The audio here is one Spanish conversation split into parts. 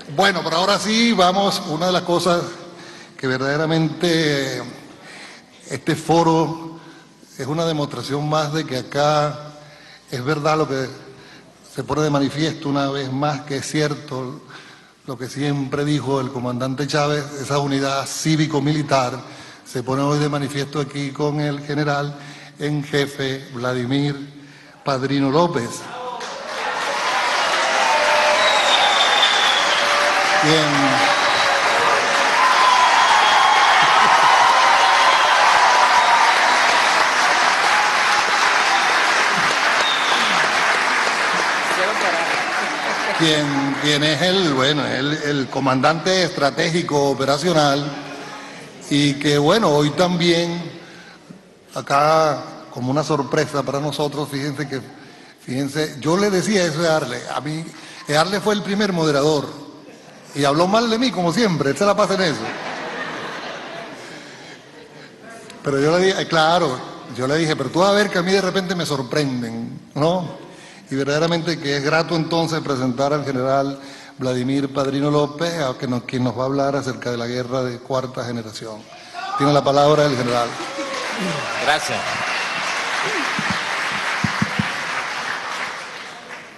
Bueno, pero ahora sí vamos, una de las cosas que verdaderamente este foro es una demostración más de que acá es verdad lo que se pone de manifiesto una vez más, que es cierto lo que siempre dijo el comandante Chávez, esa unidad cívico-militar se pone hoy de manifiesto aquí con el general en jefe Vladimir Padrino López. Quien es el comandante estratégico operacional, y que hoy también acá como una sorpresa para nosotros, fíjense, yo le decía eso a mí, Arle fue el primer moderador y habló mal de mí como siempre, él se la pasa en eso. Pero yo le dije, claro, pero tú vas a ver que a mí de repente me sorprenden, ¿no? Y verdaderamente que es grato entonces presentar al general Vladimir Padrino López, quien nos va a hablar acerca de la guerra de cuarta generación. Tiene la palabra el general. Gracias.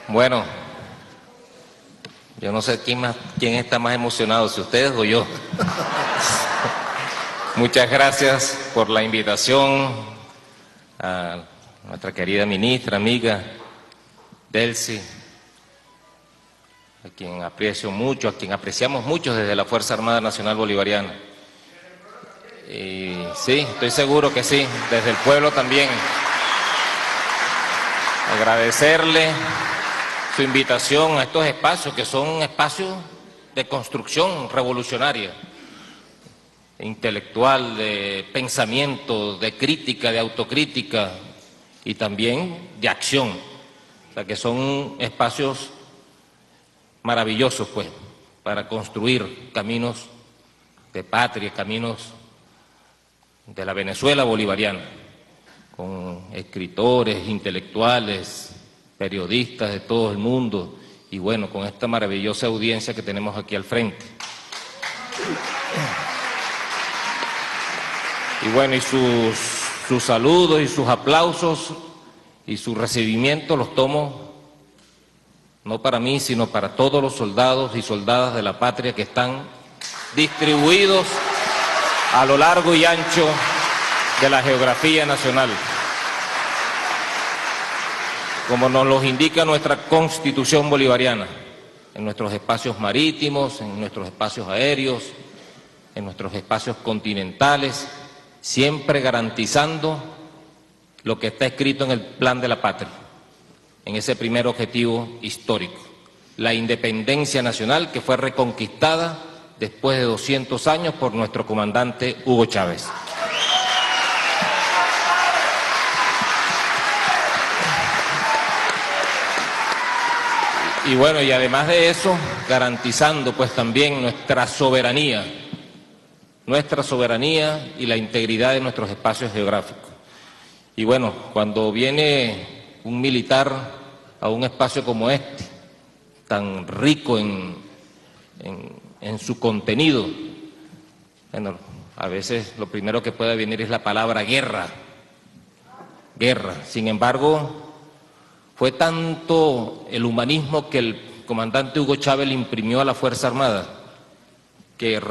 Bueno, yo no sé quién está más emocionado, si ustedes o yo. Muchas gracias por la invitación a nuestra querida ministra, amiga Delcy, a quien aprecio mucho, a quien apreciamos mucho desde la Fuerza Armada Nacional Bolivariana. Y sí, estoy seguro que sí, desde el pueblo también. Agradecerle su invitación a estos espacios, que son espacios de construcción revolucionaria, intelectual, de pensamiento, de crítica, de autocrítica y también de acción. O sea, que son espacios maravillosos, pues, para construir caminos de patria, caminos de la Venezuela bolivariana, con escritores, intelectuales, periodistas de todo el mundo, y bueno, con esta maravillosa audiencia que tenemos aquí al frente. Y bueno, y sus saludos y sus aplausos y su recibimiento los tomo no para mí, sino para todos los soldados y soldadas de la patria que están distribuidos a lo largo y ancho de la geografía nacional. Como nos los indica nuestra Constitución bolivariana, en nuestros espacios marítimos, en nuestros espacios aéreos, en nuestros espacios continentales, siempre garantizando lo que está escrito en el Plan de la Patria, en ese primer objetivo histórico, la independencia nacional que fue reconquistada después de 200 años por nuestro comandante Hugo Chávez. Y bueno, y además de eso, garantizando pues también nuestra soberanía y la integridad de nuestros espacios geográficos. Y bueno, cuando viene un militar a un espacio como este, tan rico en su contenido, bueno, a veces lo primero que puede venir es la palabra guerra. Sin embargo, fue tanto el humanismo que el comandante Hugo Chávez le imprimió a la Fuerza Armada, que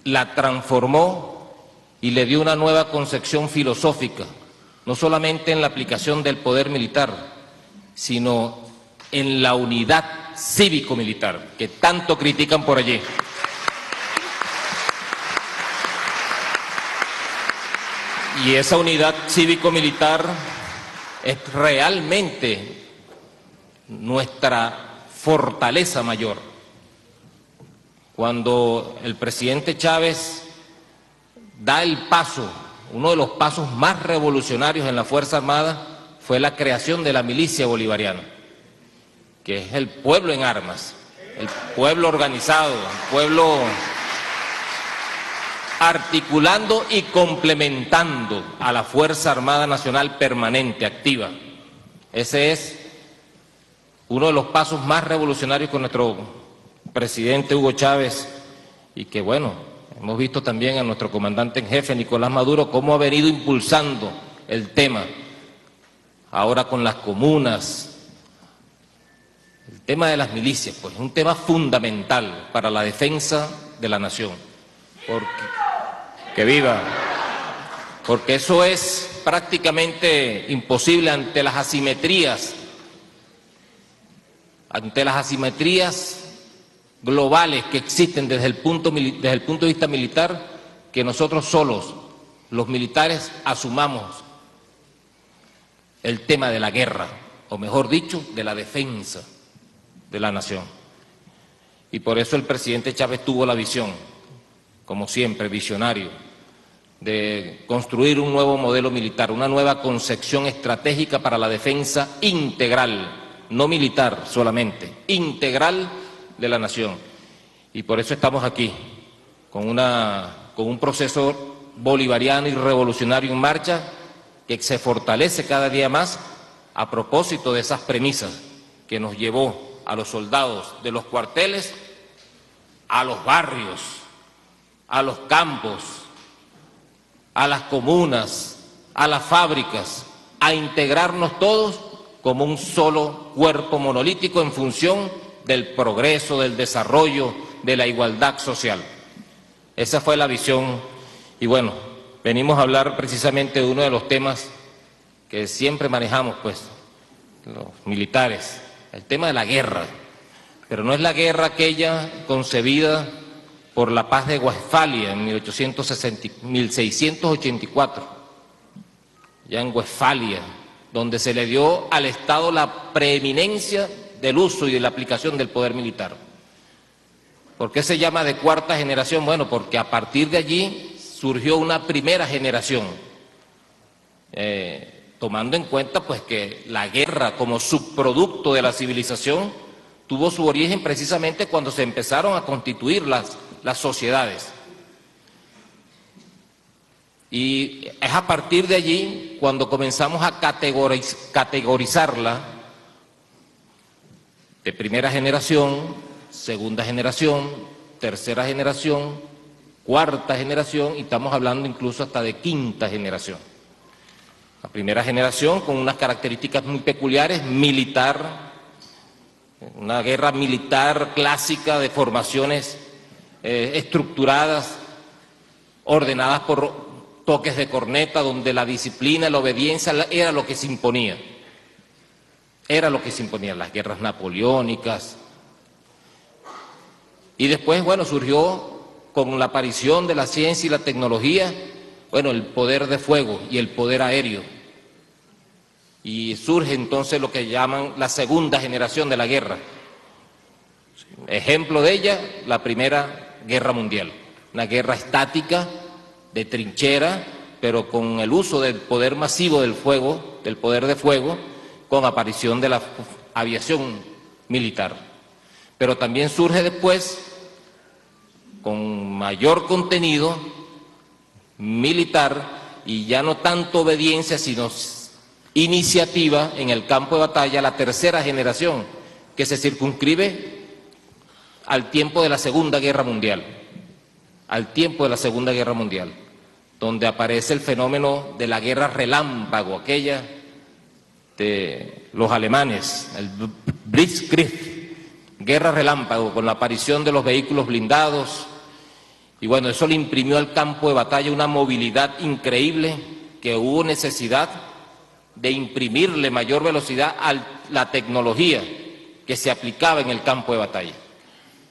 la transformó y le dio una nueva concepción filosófica, no solamente en la aplicación del poder militar, sino en la unidad cívico-militar, que tanto critican por allí. Y esa unidad cívico-militar es realmente nuestra fortaleza mayor. Cuando el presidente Chávez da el paso, uno de los pasos más revolucionarios en la Fuerza Armada fue la creación de la milicia bolivariana, que es el pueblo en armas, el pueblo organizado, el pueblo articulando y complementando a la Fuerza Armada Nacional permanente, activa. Ese es uno de los pasos más revolucionarios que nuestro presidente Hugo Chávez, y que bueno, hemos visto también a nuestro comandante en jefe, Nicolás Maduro, cómo ha venido impulsando el tema, ahora con las comunas, el tema de las milicias, pues es un tema fundamental para la defensa de la nación, que viva, porque eso es prácticamente imposible ante las asimetrías globales que existen desde el punto de vista militar, que nosotros solos, los militares, asumamos el tema de la guerra, o mejor dicho, de la defensa de la nación. Y por eso el presidente Chávez tuvo la visión, como siempre, visionario, de construir un nuevo modelo militar, una nueva concepción estratégica para la defensa integral, no militar solamente, integral de la nación. Y por eso estamos aquí, con un proceso bolivariano y revolucionario en marcha que se fortalece cada día más a propósito de esas premisas que nos llevó a los soldados de los cuarteles, a los barrios, a los campos, a las comunas, a las fábricas, a integrarnos todos como un solo cuerpo monolítico en función del progreso, del desarrollo, de la igualdad social. Esa fue la visión y bueno, venimos a hablar precisamente de uno de los temas que siempre manejamos, pues, los militares, el tema de la guerra, pero no es la guerra aquella concebida por la paz de Westfalia en 1684, ya en Westfalia, donde se le dio al Estado la preeminencia del uso y de la aplicación del poder militar. ¿Por qué se llama de cuarta generación? Bueno, porque a partir de allí surgió una primera generación, tomando en cuenta pues que la guerra como subproducto de la civilización tuvo su origen precisamente cuando se empezaron a constituir las sociedades. Y es a partir de allí cuando comenzamos a categorizarla de primera generación, segunda generación, tercera generación, cuarta generación y estamos hablando incluso hasta de quinta generación. La primera generación con unas características muy peculiares, militar, una guerra militar clásica de formaciones estructuradas, ordenadas por toques de corneta, donde la disciplina, la obediencia era lo que se imponía. Era lo que se imponía, las guerras napoleónicas. Y después, bueno, surgió con la aparición de la ciencia y la tecnología, bueno, el poder de fuego y el poder aéreo. Y surge entonces lo que llaman la segunda generación de la guerra. Ejemplo de ella, la Primera Guerra Mundial, una guerra estática, de trinchera, pero con el uso del poder masivo del fuego, del poder de fuego, con aparición de la aviación militar. Pero también surge después, con mayor contenido militar y ya no tanto obediencia, sino iniciativa en el campo de batalla, la tercera generación, que se circunscribe al tiempo de la Segunda Guerra Mundial, donde aparece el fenómeno de la guerra relámpago, aquella de los alemanes, el Blitzkrieg, guerra relámpago, con la aparición de los vehículos blindados, y bueno, eso le imprimió al campo de batalla una movilidad increíble, que hubo necesidad de imprimirle mayor velocidad a la tecnología que se aplicaba en el campo de batalla.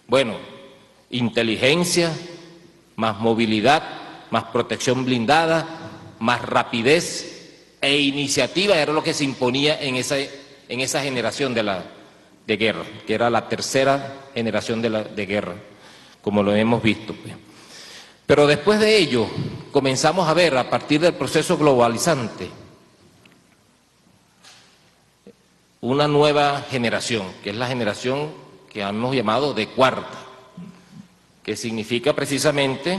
Bueno, inteligencia, más movilidad, más protección blindada, más rapidez e iniciativa era lo que se imponía en esa generación de guerra, que era la tercera generación de guerra, como lo hemos visto. Pero después de ello comenzamos a ver, a partir del proceso globalizante, una nueva generación, que es la generación que hemos llamado de cuarta, que significa precisamente,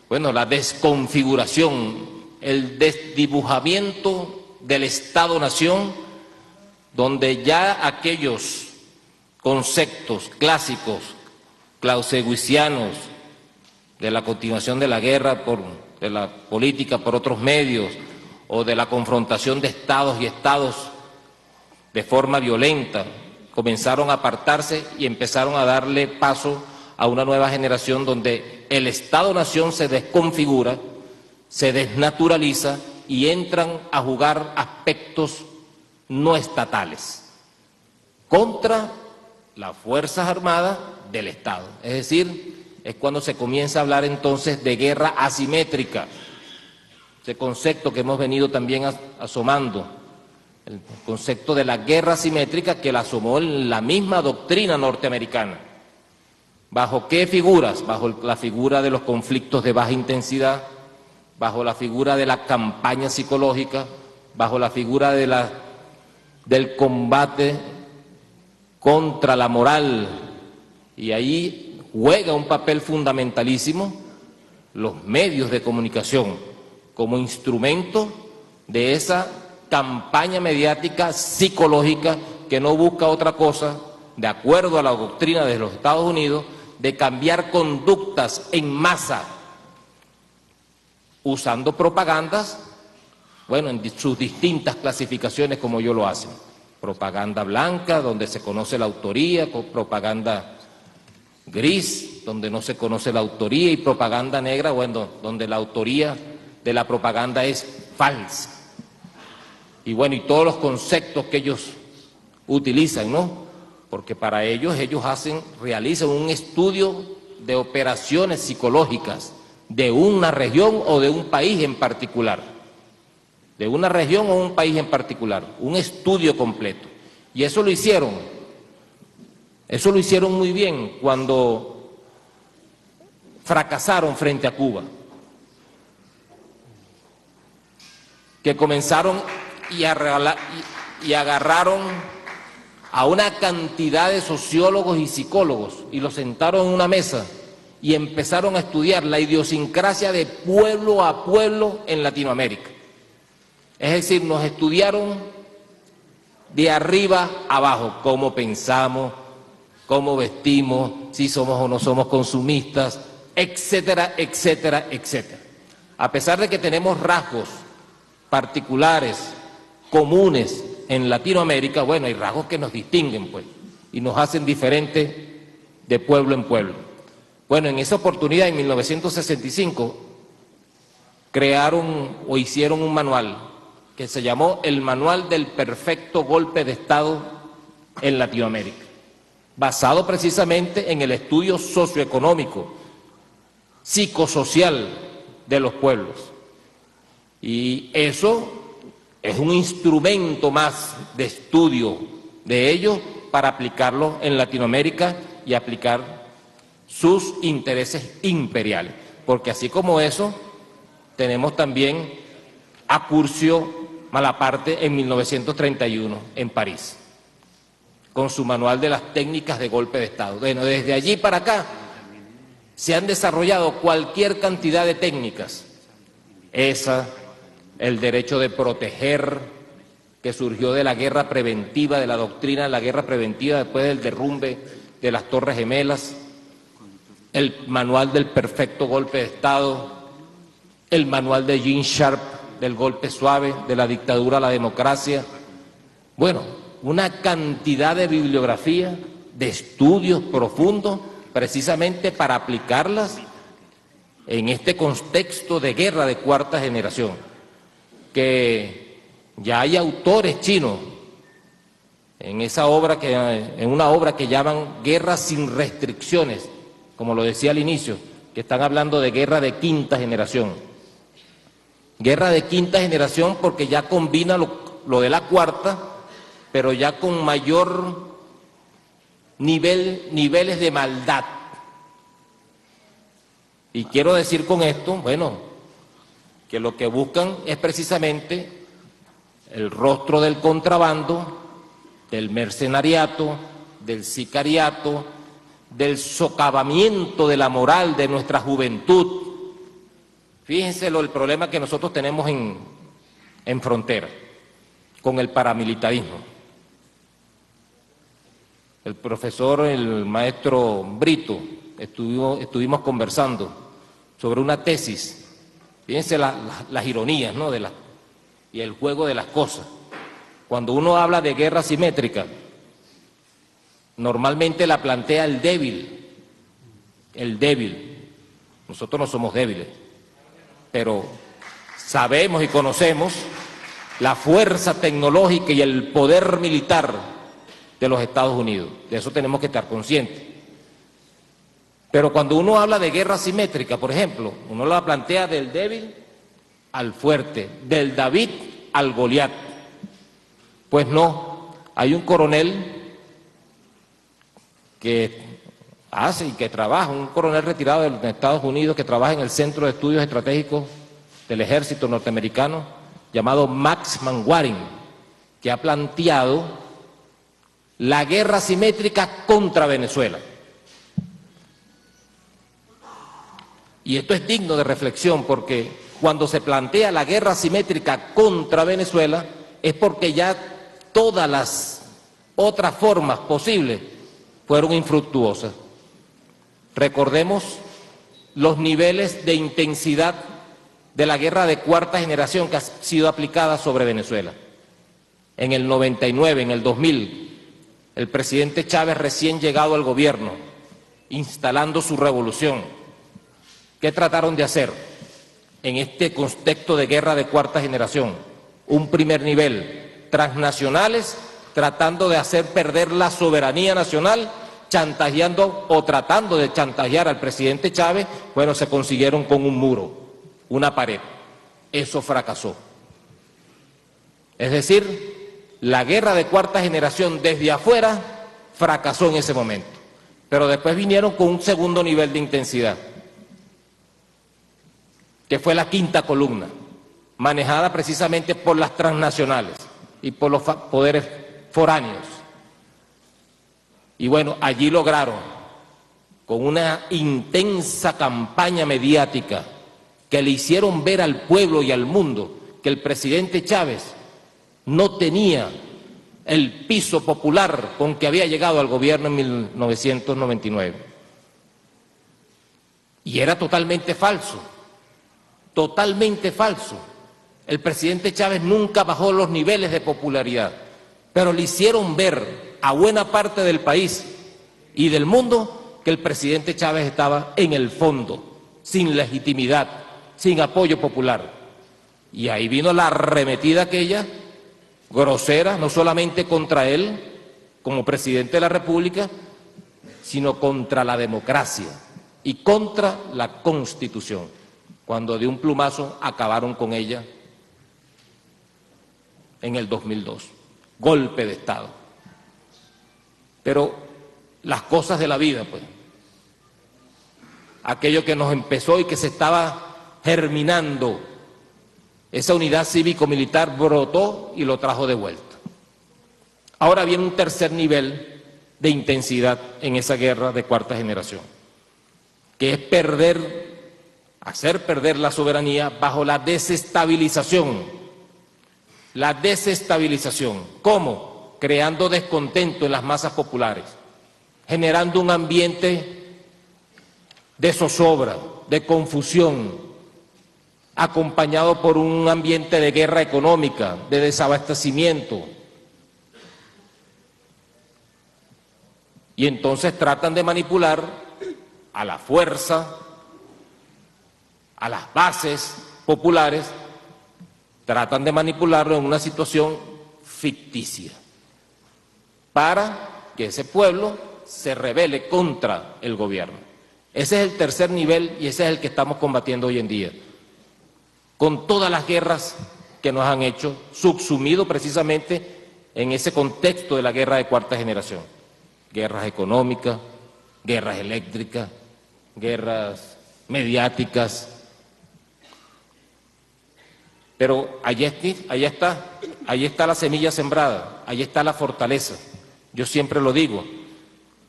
bueno, la desconfiguración, el desdibujamiento del Estado-Nación, donde ya aquellos conceptos clásicos clausewitzianos de la continuación de la guerra, de la política por otros medios, o de la confrontación de estados y estados de forma violenta, comenzaron a apartarse y empezaron a darle paso a una nueva generación donde el Estado-Nación se desconfigura, se desnaturaliza y entran a jugar aspectos no estatales contra las Fuerzas Armadas del Estado. Es decir, es cuando se comienza a hablar entonces de guerra asimétrica, ese concepto que hemos venido también asomando, el concepto de la guerra asimétrica que la asomó en la misma doctrina norteamericana. ¿Bajo qué figuras? Bajo la figura de los conflictos de baja intensidad, bajo la figura de la campaña psicológica, bajo la figura del combate contra la moral, y ahí juega un papel fundamentalísimo los medios de comunicación como instrumento de esa campaña mediática psicológica que no busca otra cosa, de acuerdo a la doctrina de los Estados Unidos, de cambiar conductas en masa, usando propagandas, bueno, en sus distintas clasificaciones como ellos lo hacen. Propaganda blanca, donde se conoce la autoría, propaganda gris, donde no se conoce la autoría, y propaganda negra, bueno, donde la autoría de la propaganda es falsa. Y bueno, y todos los conceptos que ellos utilizan, ¿no? Porque para ellos realizan un estudio de operaciones psicológicas de una región o de un país en particular. De una región o un país en particular, un estudio completo. Y eso lo hicieron muy bien cuando fracasaron frente a Cuba, que comenzaron y agarraron a una cantidad de sociólogos y psicólogos y los sentaron en una mesa y empezaron a estudiar la idiosincrasia de pueblo a pueblo en Latinoamérica. Es decir, nos estudiaron de arriba abajo, cómo pensamos, cómo vestimos, si somos o no somos consumistas, etcétera, etcétera, etcétera. A pesar de que tenemos rasgos particulares, comunes en Latinoamérica, bueno, hay rasgos que nos distinguen, pues, y nos hacen diferentes de pueblo en pueblo. Bueno, en esa oportunidad, en 1965, crearon o hicieron un manual que se llamó el Manual del Perfecto Golpe de Estado en Latinoamérica, basado precisamente en el estudio socioeconómico, psicosocial de los pueblos. Y eso es un instrumento más de estudio de ellos para aplicarlo en Latinoamérica y aplicar sus intereses imperiales. Porque así como eso, tenemos también a Curcio Malaparte en 1931 en París, con su manual de las técnicas de golpe de Estado. Bueno, desde allí para acá se han desarrollado cualquier cantidad de técnicas. El derecho de proteger, que surgió de la guerra preventiva, de la doctrina de la guerra preventiva después del derrumbe de las Torres Gemelas, el manual del perfecto golpe de Estado, el manual de Gene Sharp del golpe suave, de la dictadura a la democracia. Bueno, una cantidad de bibliografía, de estudios profundos, precisamente para aplicarlas en este contexto de guerra de cuarta generación, que ya hay autores chinos en una obra que llaman Guerra sin restricciones, como lo decía al inicio, que están hablando de guerra de quinta generación. Guerra de quinta generación porque ya combina lo de la cuarta, pero ya con mayor niveles de maldad. Y quiero decir con esto, bueno, que lo que buscan es precisamente el rostro del contrabando, del mercenariato, del sicariato, del socavamiento de la moral de nuestra juventud. Fíjense el problema que nosotros tenemos en frontera con el paramilitarismo. El maestro Brito, estuvimos conversando sobre una tesis. Fíjense las ironías, ¿no?, y el juego de las cosas. Cuando uno habla de guerra asimétrica, normalmente la plantea el débil. El débil. Nosotros no somos débiles, pero sabemos y conocemos la fuerza tecnológica y el poder militar de los Estados Unidos. De eso tenemos que estar conscientes. Pero cuando uno habla de guerra asimétrica, por ejemplo, uno la plantea del débil al fuerte, del David al Goliat. Pues no, hay un coronel que hace y que trabaja, un coronel retirado de los Estados Unidos que trabaja en el Centro de Estudios Estratégicos del Ejército Norteamericano, llamado Max Manwaring, que ha planteado la guerra asimétrica contra Venezuela. Y esto es digno de reflexión porque cuando se plantea la guerra asimétrica contra Venezuela es porque ya todas las otras formas posibles fueron infructuosas. Recordemos los niveles de intensidad de la guerra de cuarta generación que ha sido aplicada sobre Venezuela. En el 99, en el 2000, el presidente Chávez, recién llegado al gobierno, instalando su revolución, ¿qué trataron de hacer en este contexto de guerra de cuarta generación? Un primer nivel, transnacionales, tratando de hacer perder la soberanía nacional, chantajeando o tratando de chantajear al presidente Chávez. Bueno, se consiguieron con un muro, una pared. Eso fracasó. Es decir, la guerra de cuarta generación desde afuera fracasó en ese momento. Pero después vinieron con un segundo nivel de intensidad, que fue la quinta columna, manejada precisamente por las transnacionales y por los poderes foráneos. Y bueno, allí lograron, con una intensa campaña mediática, que le hicieron ver al pueblo y al mundo que el presidente Chávez no tenía el piso popular con que había llegado al gobierno en 1999. Y era totalmente falso. Totalmente falso. El presidente Chávez nunca bajó los niveles de popularidad, pero le hicieron ver a buena parte del país y del mundo que el presidente Chávez estaba en el fondo, sin legitimidad, sin apoyo popular. Y ahí vino la arremetida aquella, grosera, no solamente contra él como presidente de la República, sino contra la democracia y contra la Constitución, cuando de un plumazo acabaron con ella en el 2002. Golpe de Estado. Pero las cosas de la vida, pues, aquello que nos empezó y que se estaba germinando, esa unidad cívico-militar brotó y lo trajo de vuelta. Ahora viene un tercer nivel de intensidad en esa guerra de cuarta generación, que es hacer perder la soberanía bajo la desestabilización. La desestabilización. ¿Cómo? Creando descontento en las masas populares, generando un ambiente de zozobra, de confusión, acompañado por un ambiente de guerra económica, de desabastecimiento. Y entonces tratan de manipular a la fuerza, a las bases populares, tratan de manipularlo en una situación ficticia para que ese pueblo se rebele contra el gobierno. Ese es el tercer nivel y ese es el que estamos combatiendo hoy en día, con todas las guerras que nos han hecho, subsumido precisamente en ese contexto de la guerra de cuarta generación. Guerras económicas, guerras eléctricas, guerras mediáticas. Pero allí está la semilla sembrada, allí está la fortaleza. Yo siempre lo digo,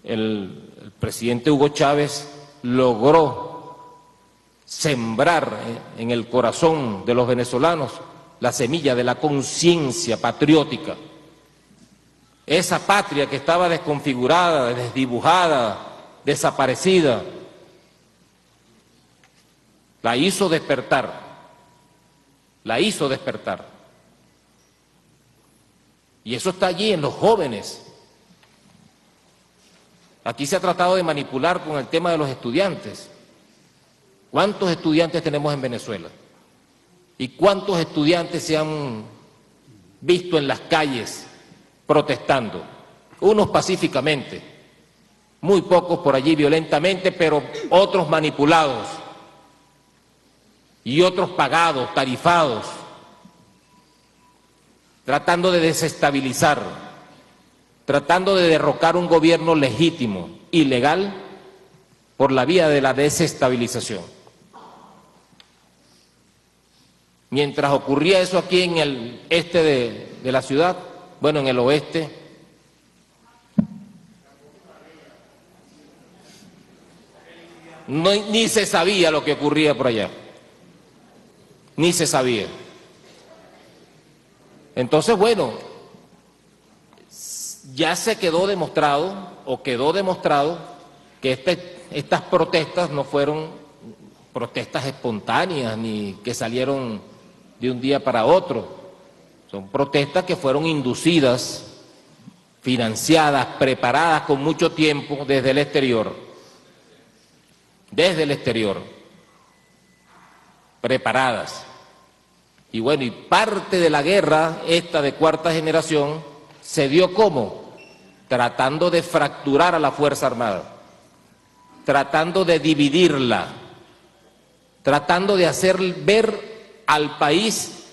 el presidente Hugo Chávez logró sembrar en el corazón de los venezolanos la semilla de la conciencia patriótica. Esa patria que estaba desconfigurada, desdibujada, desaparecida, la hizo despertar, la hizo despertar. Y eso está allí en los jóvenes. Aquí se ha tratado de manipular con el tema de los estudiantes. ¿Cuántos estudiantes tenemos en Venezuela? ¿Y cuántos estudiantes se han visto en las calles protestando? Unos pacíficamente, muy pocos por allí violentamente, pero otros manipulados y otros pagados, tarifados, tratando de desestabilizar, tratando de derrocar un gobierno legítimo y legal por la vía de la desestabilización. Mientras ocurría eso aquí en el este de la ciudad, bueno, en el oeste, ni se sabía lo que ocurría por allá, ni se sabía. Entonces, bueno, ya se quedó demostrado, o quedó demostrado, que estas protestas no fueron protestas espontáneas, ni que salieron de un día para otro. Son protestas que fueron inducidas, financiadas, preparadas con mucho tiempo desde el exterior. Desde el exterior. Preparadas. Y bueno, y parte de la guerra, esta de cuarta generación, se dio ¿cómo? Tratando de fracturar a la Fuerza Armada, tratando de dividirla, tratando de hacer ver al país,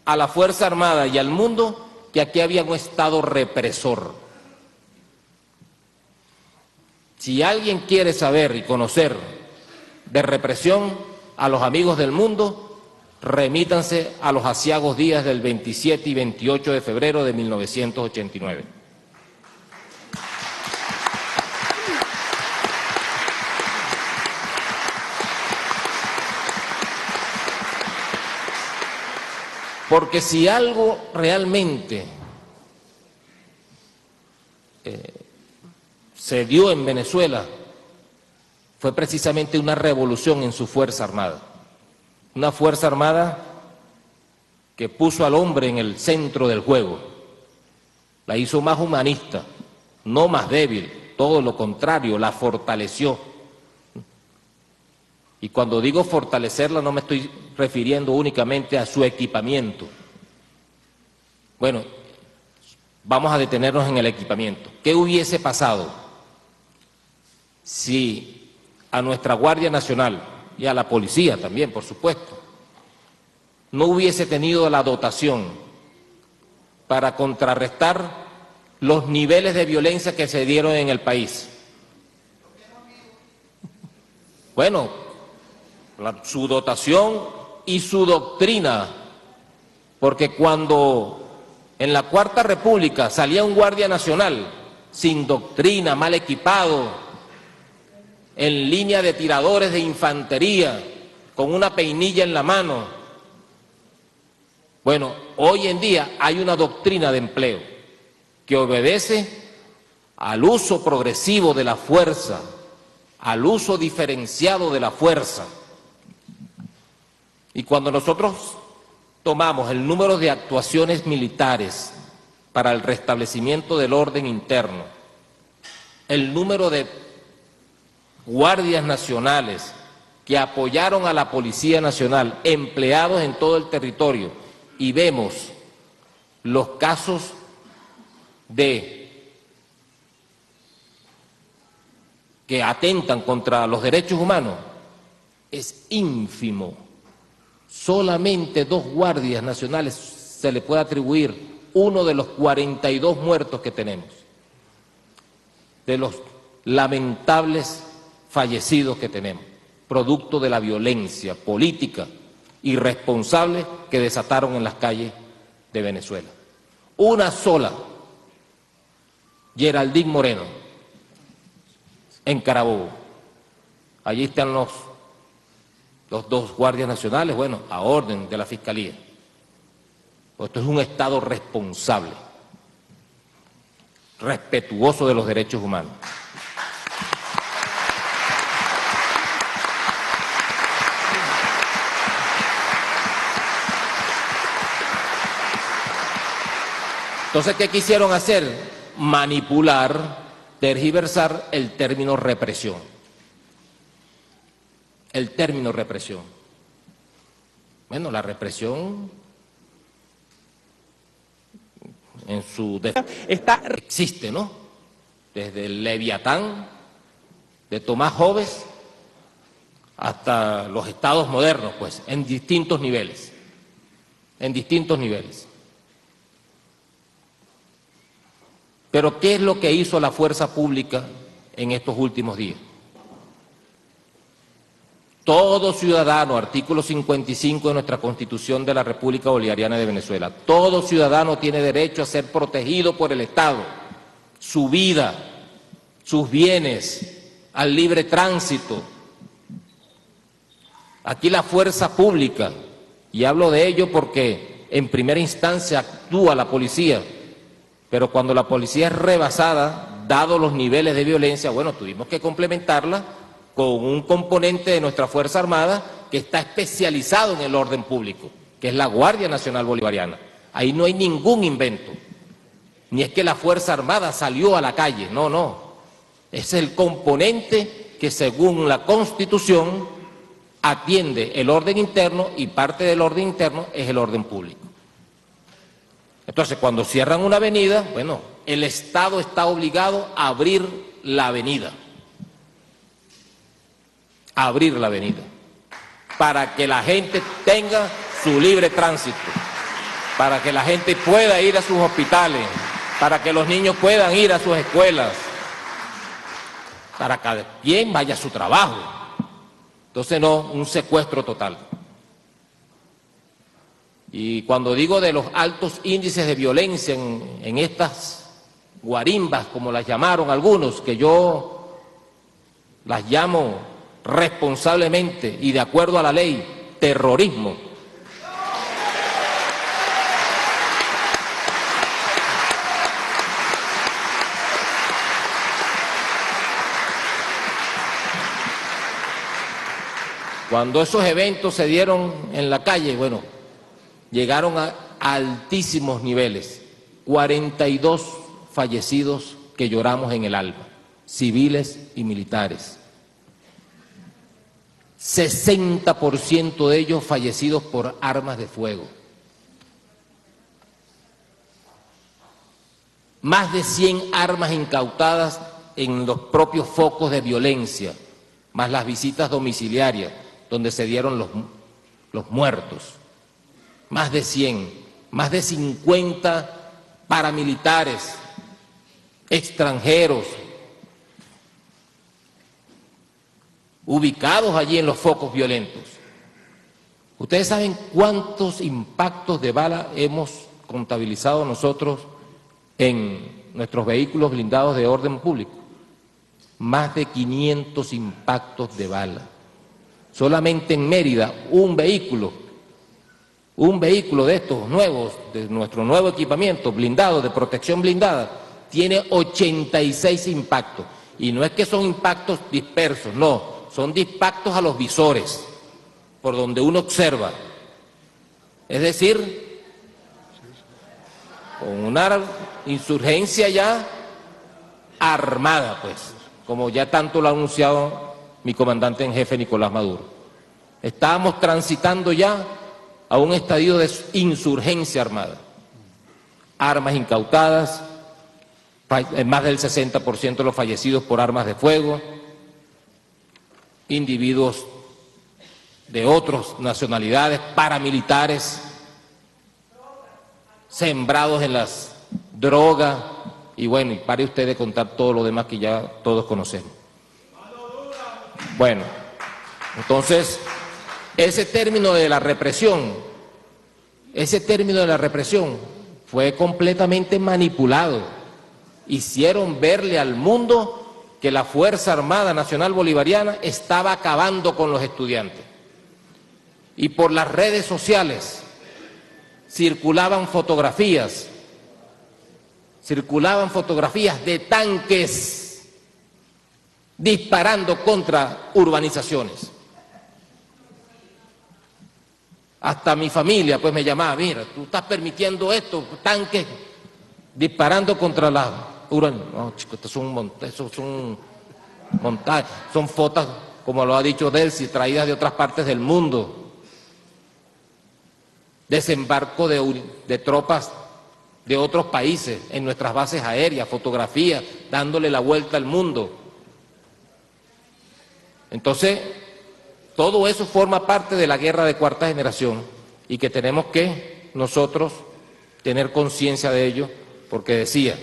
a la Fuerza Armada y al mundo que aquí había un Estado represor. Si alguien quiere saber y conocer de represión a los amigos del mundo, remítanse a los aciagos días del 27 y 28 de febrero de 1989. Porque si algo realmente se dio en Venezuela, fue precisamente una revolución en su Fuerza Armada. Una Fuerza Armada que puso al hombre en el centro del juego, la hizo más humanista, no más débil, todo lo contrario, la fortaleció. Y cuando digo fortalecerla no me estoy refiriendo únicamente a su equipamiento. Bueno, vamos a detenernos en el equipamiento. ¿Qué hubiese pasado si a nuestra Guardia Nacional y a la policía también, por supuesto, no hubiese tenido la dotación para contrarrestar los niveles de violencia que se dieron en el país? Bueno, su dotación y su doctrina, porque cuando en la Cuarta República salía un guardia nacional sin doctrina, mal equipado, en línea de tiradores de infantería, con una peinilla en la mano. Bueno, hoy en día hay una doctrina de empleo que obedece al uso progresivo de la fuerza, al uso diferenciado de la fuerza. Y cuando nosotros tomamos el número de actuaciones militares para el restablecimiento del orden interno, el número de guardias nacionales que apoyaron a la Policía Nacional, empleados en todo el territorio, y vemos los casos que atentan contra los derechos humanos, es ínfimo. Solamente 2 guardias nacionales se le puede atribuir uno de los 42 muertos que tenemos, de los lamentables fallecidos que tenemos, producto de la violencia política irresponsable que desataron en las calles de Venezuela. Una sola, Geraldine Moreno, en Carabobo. Allí están los 2 guardias nacionales, bueno, a orden de la Fiscalía. Esto es un Estado responsable, respetuoso de los derechos humanos. Entonces, ¿qué quisieron hacer? Manipular, tergiversar el término represión. El término represión. Bueno, la represión en su existe, ¿no? Desde el Leviatán de Tomás Hobbes hasta los estados modernos, pues, en distintos niveles. En distintos niveles. Pero ¿qué es lo que hizo la fuerza pública en estos últimos días? Todo ciudadano, artículo 55 de nuestra Constitución de la República Bolivariana de Venezuela, todo ciudadano tiene derecho a ser protegido por el Estado, su vida, sus bienes, al libre tránsito. Aquí la fuerza pública, y hablo de ello porque en primera instancia actúa la policía, pero cuando la policía es rebasada, dado los niveles de violencia, bueno, tuvimos que complementarla con un componente de nuestra Fuerza Armada que está especializado en el orden público, que es la Guardia Nacional Bolivariana. Ahí no hay ningún invento, ni es que la Fuerza Armada salió a la calle, no, no. Es el componente que según la Constitución atiende el orden interno y parte del orden interno es el orden público. Entonces, cuando cierran una avenida, bueno, el Estado está obligado a abrir la avenida. Abrir la avenida. Para que la gente tenga su libre tránsito. Para que la gente pueda ir a sus hospitales. Para que los niños puedan ir a sus escuelas. Para que cada quien vaya a su trabajo. Entonces, no, un secuestro total. Y cuando digo de los altos índices de violencia en estas guarimbas, como las llamaron algunos, que yo las llamo responsablemente y de acuerdo a la ley, terrorismo. Cuando esos eventos se dieron en la calle, bueno, llegaron a altísimos niveles, 42 fallecidos que lloramos en el alma, civiles y militares. 60% de ellos fallecidos por armas de fuego. Más de 100 armas incautadas en los propios focos de violencia, más las visitas domiciliarias, donde se dieron los muertos. Más de 100, más de 50 paramilitares extranjeros ubicados allí en los focos violentos. ¿Ustedes saben cuántos impactos de bala hemos contabilizado nosotros en nuestros vehículos blindados de orden público? Más de 500 impactos de bala. Solamente en Mérida, un vehículo de estos nuevos, de nuestro nuevo equipamiento blindado, de protección blindada, tiene 86 impactos. Y no es que son impactos dispersos, no, son impactos a los visores, por donde uno observa. Es decir, con una insurgencia ya armada, pues, como ya tanto lo ha anunciado mi comandante en jefe Nicolás Maduro. Estábamos transitando ya a un estadio de insurgencia armada. Armas incautadas, más del 60% de los fallecidos por armas de fuego, individuos de otras nacionalidades, paramilitares, sembrados en las drogas, y bueno, y pare usted de contar todo lo demás que ya todos conocemos. Bueno, entonces, ese término de la represión fue completamente manipulado. Hicieron verle al mundo que la Fuerza Armada Nacional Bolivariana estaba acabando con los estudiantes. Y por las redes sociales circulaban fotografías de tanques disparando contra urbanizaciones. Hasta mi familia pues me llamaba, mira, tú estás permitiendo esto, tanques disparando contra la uranio. No, chicos, esto son montajes, son fotos, como lo ha dicho Delcy, traídas de otras partes del mundo. Desembarco de tropas de otros países en nuestras bases aéreas, fotografías, dándole la vuelta al mundo. Entonces, todo eso forma parte de la guerra de cuarta generación y que tenemos que nosotros tener conciencia de ello, porque decía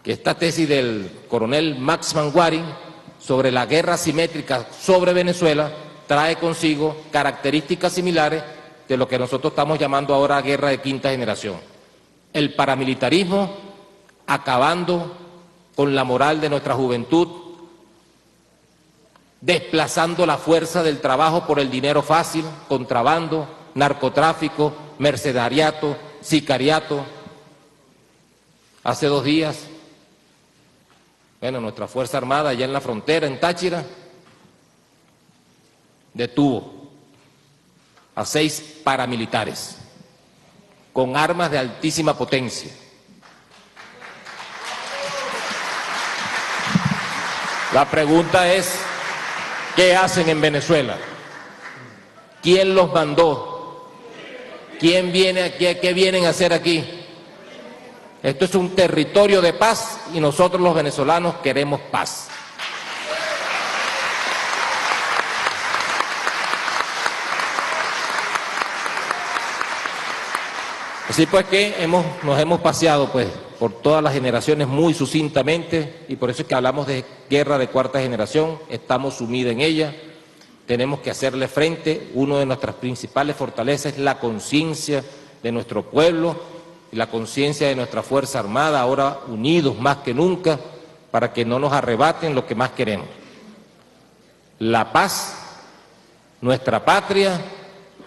que esta tesis del coronel Max Manwaring sobre la guerra asimétrica sobre Venezuela trae consigo características similares de lo que nosotros estamos llamando ahora guerra de quinta generación. El paramilitarismo acabando con la moral de nuestra juventud, desplazando la fuerza del trabajo por el dinero fácil, contrabando, narcotráfico, mercenariato, sicariato. Hace 2 días, nuestra Fuerza Armada allá en la frontera, en Táchira, detuvo a 6 paramilitares con armas de altísima potencia. La pregunta es, ¿qué hacen en Venezuela? ¿Quién los mandó? ¿Quién viene aquí? ¿Qué vienen a hacer aquí? Esto es un territorio de paz y nosotros los venezolanos queremos paz. Así pues que nos hemos paseado por todas las generaciones muy sucintamente y por eso es que hablamos de guerra de cuarta generación, estamos sumidos en ella, tenemos que hacerle frente. Una de nuestras principales fortalezas es la conciencia de nuestro pueblo y la conciencia de nuestra Fuerza Armada, ahora unidos más que nunca para que no nos arrebaten lo que más queremos: la paz, nuestra patria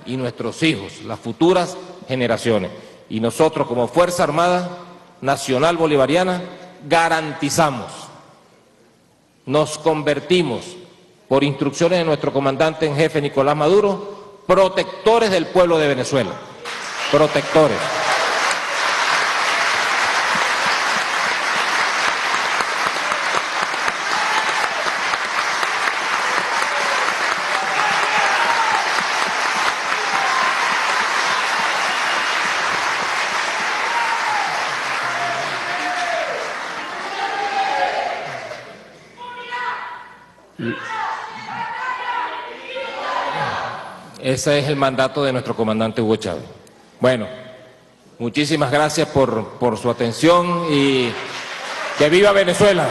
y nuestros hijos, las futuras generaciones. Y nosotros como Fuerza Armada Nacional Bolivariana garantizamos, nos convertimos, por instrucciones de nuestro comandante en jefe Nicolás Maduro, protectores del pueblo de Venezuela, protectores. Ese es el mandato de nuestro comandante Hugo Chávez. Bueno, muchísimas gracias por su atención y que viva Venezuela.